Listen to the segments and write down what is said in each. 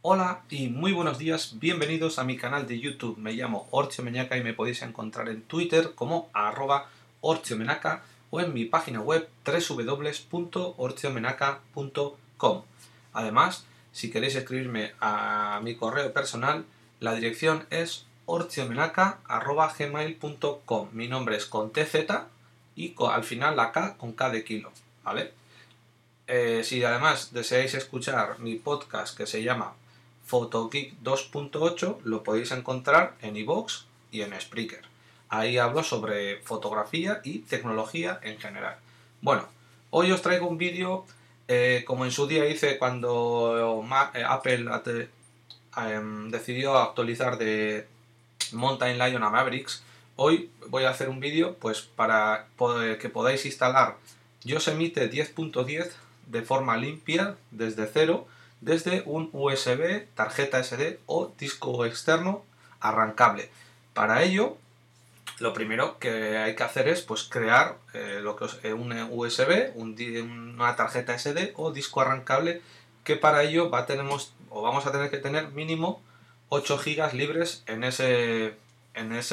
Hola y muy buenos días, bienvenidos a mi canal de YouTube. Me llamo Ortxio Meñaca y me podéis encontrar en Twitter como @ortxiomenaca o en mi página web www.ortxiomenaca.com. Además, si queréis escribirme a mi correo personal, la dirección es ortxiomenaca@gmail.com. Mi nombre es con TZ y al final la K con K de kilo, ¿vale? Si además deseáis escuchar mi podcast que se llama Photogeek 2.8, lo podéis encontrar en iVoox y en Spreaker. Ahí hablo sobre fotografía y tecnología en general. Bueno, hoy os traigo un vídeo como en su día hice cuando Apple decidió actualizar de Mountain Lion a Mavericks. Hoy voy a hacer un vídeo pues para que podáis instalar Yosemite 10.10 de forma limpia desde cero, desde un USB, tarjeta SD o disco externo arrancable. Para ello, lo primero que hay que hacer es pues crear un USB, una tarjeta SD o disco arrancable, que para ello vamos a tener que tener mínimo 8 GB libres en ese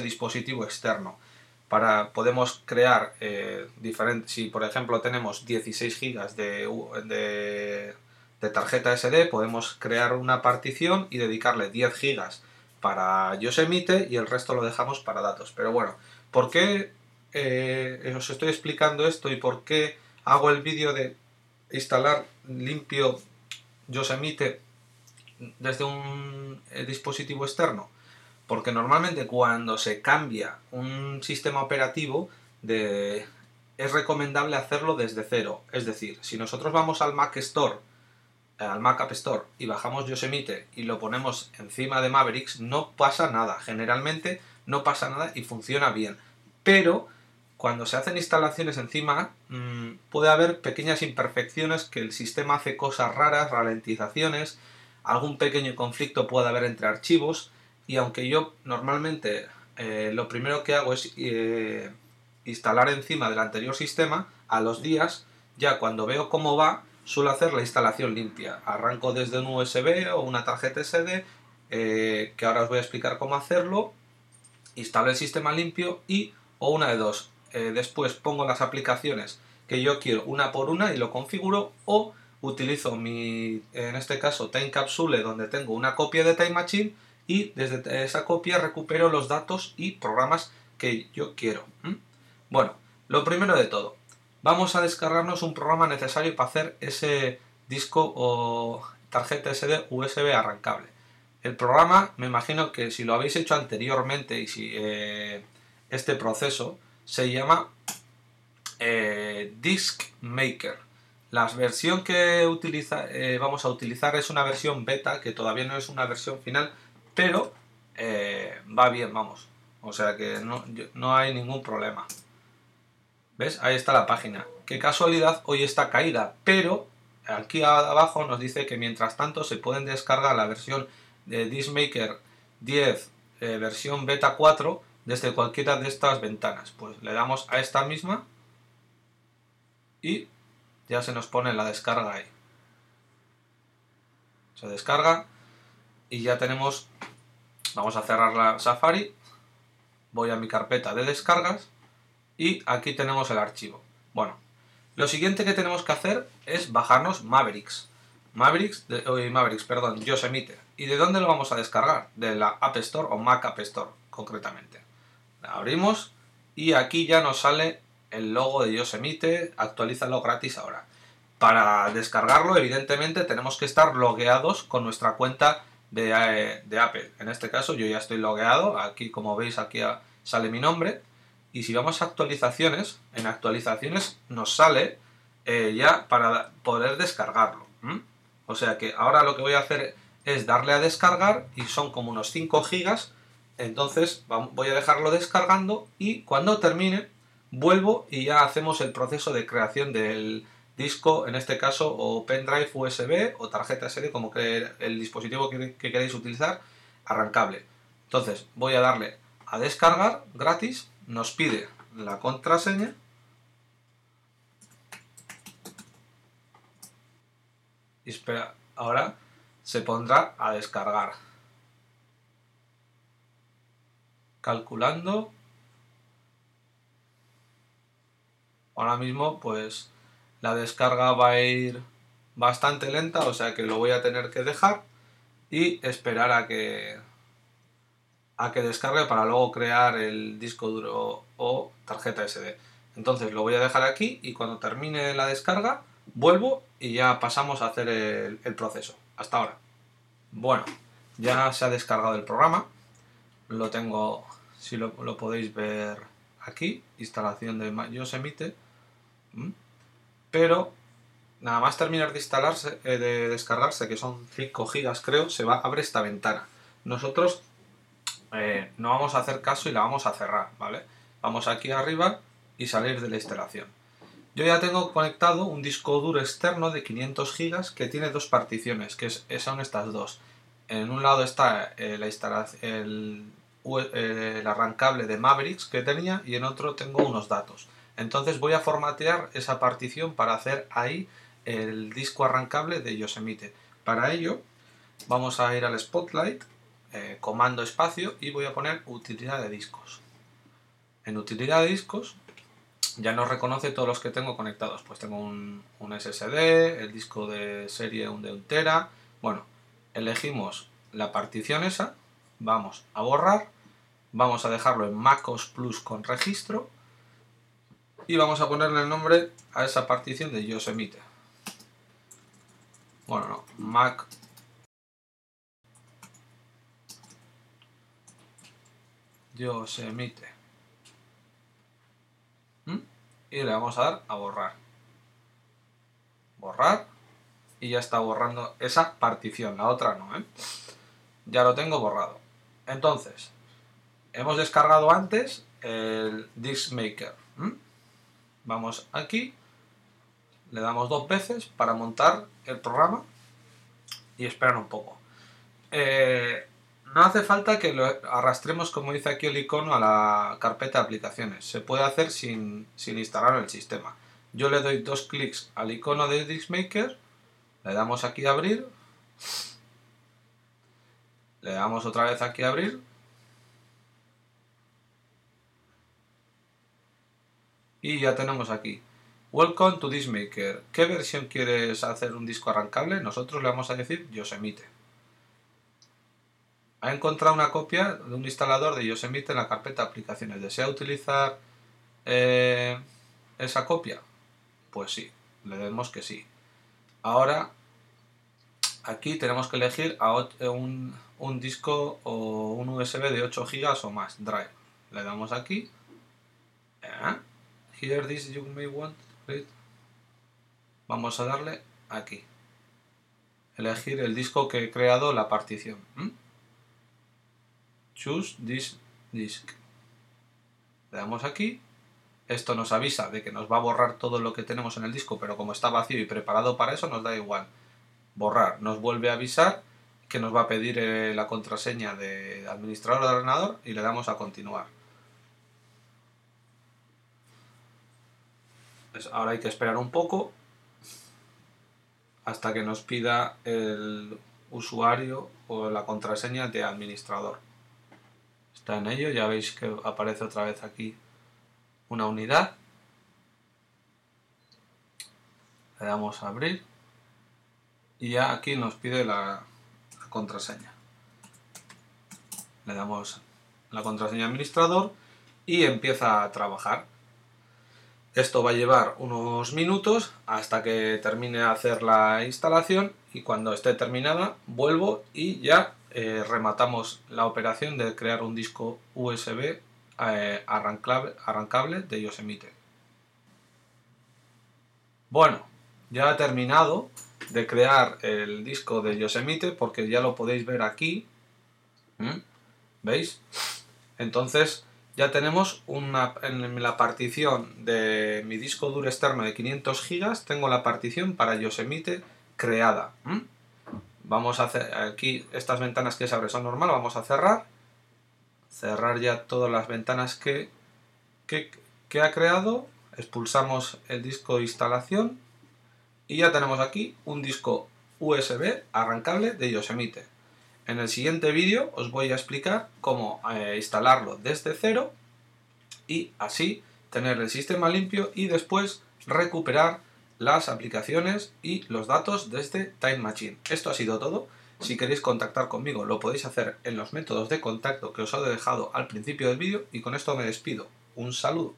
dispositivo externo. Podemos crear diferentes, si por ejemplo tenemos 16 GB de tarjeta SD, podemos crear una partición y dedicarle 10 GB para Yosemite y el resto lo dejamos para datos. Pero bueno, ¿por qué os estoy explicando esto y por qué hago el vídeo de instalar limpio Yosemite desde un dispositivo externo? Porque normalmente cuando se cambia un sistema operativo es recomendable hacerlo desde cero. Es decir, si nosotros vamos al Mac Store, al Mac App Store y bajamos Yosemite y lo ponemos encima de Mavericks, no pasa nada. Generalmente no pasa nada y funciona bien. Pero cuando se hacen instalaciones encima, puede haber pequeñas imperfecciones, que el sistema hace cosas raras, ralentizaciones, algún pequeño conflicto puede haber entre archivos, y aunque yo normalmente lo primero que hago es instalar encima del anterior sistema, a los días, ya cuando veo cómo va, suelo hacer la instalación limpia. Arranco desde un USB o una tarjeta SD, que ahora os voy a explicar cómo hacerlo, instalo el sistema limpio y, o una de dos, después pongo las aplicaciones que yo quiero una por una y lo configuro, o utilizo en este caso, Time Capsule, donde tengo una copia de Time Machine y desde esa copia recupero los datos y programas que yo quiero. Bueno, lo primero de todo, vamos a descargarnos un programa necesario para hacer ese disco o tarjeta SD USB arrancable. El programa, me imagino que si lo habéis hecho anteriormente y si este proceso se llama Disk Maker. La versión que vamos a utilizar es una versión beta, que todavía no es una versión final, pero va bien, vamos. O sea que no hay ningún problema. ¿Ves? Ahí está la página. Qué casualidad, hoy está caída, pero aquí abajo nos dice que mientras tanto se pueden descargar la versión de DiskMaker 10 versión beta 4 desde cualquiera de estas ventanas. Pues le damos a esta misma y ya se nos pone la descarga ahí. Se descarga y ya tenemos. Vamos a cerrar la Safari. Voy a mi carpeta de descargas y aquí tenemos el archivo. Bueno, lo siguiente que tenemos que hacer es bajarnos Mavericks. Yosemite. ¿Y de dónde lo vamos a descargar? De la App Store o Mac App Store, concretamente. La abrimos y aquí ya nos sale el logo de Yosemite. Actualízalo gratis ahora. Para descargarlo, evidentemente, tenemos que estar logueados con nuestra cuenta de Apple. En este caso, yo ya estoy logueado. Aquí, como veis, aquí sale mi nombre. Y si vamos a actualizaciones, en actualizaciones nos sale ya para poder descargarlo. O sea que ahora lo que voy a hacer es darle a descargar y son como unos 5 gigas. Entonces voy a dejarlo descargando y cuando termine vuelvo y ya hacemos el proceso de creación del disco, en este caso, o pendrive USB o tarjeta SD, como que el dispositivo que queréis utilizar, arrancable. Entonces voy a darle a descargar gratis, nos pide la contraseña y espera, ahora se pondrá a descargar. Calculando. Ahora mismo pues la descarga va a ir bastante lenta, o sea que lo voy a tener que dejar y esperar a que descargue para luego crear el disco duro o tarjeta SD. Entonces lo voy a dejar aquí y cuando termine la descarga vuelvo y ya pasamos a hacer el proceso. Hasta ahora. Bueno, ya se ha descargado el programa. Lo tengo, si lo podéis ver aquí, instalación de Yosemite. Pero nada más terminar de instalarse, de descargarse, que son 5 gigas creo, abre esta ventana. Nosotros no vamos a hacer caso y la vamos a cerrar, ¿vale? Vamos aquí arriba y salir de la instalación. Yo ya tengo conectado un disco duro externo de 500 gigas que tiene dos particiones, que son estas dos. En un lado está el arrancable de Mavericks que tenía y en otro tengo unos datos. Entonces voy a formatear esa partición para hacer ahí el disco arrancable de Yosemite. Para ello vamos a ir al Spotlight, comando espacio y voy a poner utilidad de discos. En utilidad de discos ya nos reconoce todos los que tengo conectados. Pues tengo un SSD, el disco de serie de 1 tera. Bueno, elegimos la partición esa, vamos a borrar, vamos a dejarlo en MacOS Plus con registro y vamos a ponerle el nombre a esa partición de Yosemite. Bueno, no, Mac Yosemite. Y le vamos a dar a borrar. Borrar. Y ya está borrando esa partición, la otra no, Ya lo tengo borrado. Entonces, hemos descargado antes el Disk Maker. Vamos aquí, le damos 2 veces para montar el programa y esperar un poco. No hace falta que lo arrastremos, como dice aquí el icono, a la carpeta de aplicaciones. Se puede hacer sin instalar el sistema. Yo le doy 2 clics al icono de Disk Maker, le damos aquí a abrir, le damos otra vez aquí a abrir y ya tenemos aquí Welcome to Disk Maker. ¿Qué versión quieres hacer un disco arrancable? Nosotros le vamos a decir Yosemite. Ha encontrado una copia de un instalador de Yosemite en la carpeta aplicaciones. ¿Desea utilizar esa copia? Pues sí, le demos que sí. Ahora aquí tenemos que elegir un disco o un USB de 8 GB o más, Drive. Le damos aquí. Here this you may want. Vamos a darle aquí. Elegir el disco que he creado, la partición. Choose this disk. Le damos aquí. Esto nos avisa de que nos va a borrar todo lo que tenemos en el disco, pero como está vacío y preparado para eso, nos da igual. Borrar. Nos vuelve a avisar que nos va a pedir la contraseña de administrador de ordenador y le damos a continuar. Pues ahora hay que esperar un poco hasta que nos pida el usuario o la contraseña de administrador. Está en ello, ya veis que aparece otra vez aquí una unidad. Le damos a abrir y ya aquí nos pide la contraseña. Le damos la contraseña administrador y empieza a trabajar. Esto va a llevar unos minutos hasta que termine de hacer la instalación y cuando esté terminada vuelvo y ya rematamos la operación de crear un disco USB arrancable de Yosemite. Bueno, ya he terminado de crear el disco de Yosemite porque ya lo podéis ver aquí. ¿Veis? Entonces ya tenemos en la partición de mi disco duro externo de 500 GB, tengo la partición para Yosemite creada. Vamos a hacer aquí estas ventanas que se abren son normal, vamos a cerrar ya todas las ventanas que ha creado, expulsamos el disco de instalación y ya tenemos aquí un disco USB arrancable de Yosemite. En el siguiente vídeo os voy a explicar cómo instalarlo desde cero y así tener el sistema limpio y después recuperar las aplicaciones y los datos desde Time Machine. Esto ha sido todo. Si queréis contactar conmigo lo podéis hacer en los métodos de contacto que os he dejado al principio del vídeo y con esto me despido. Un saludo.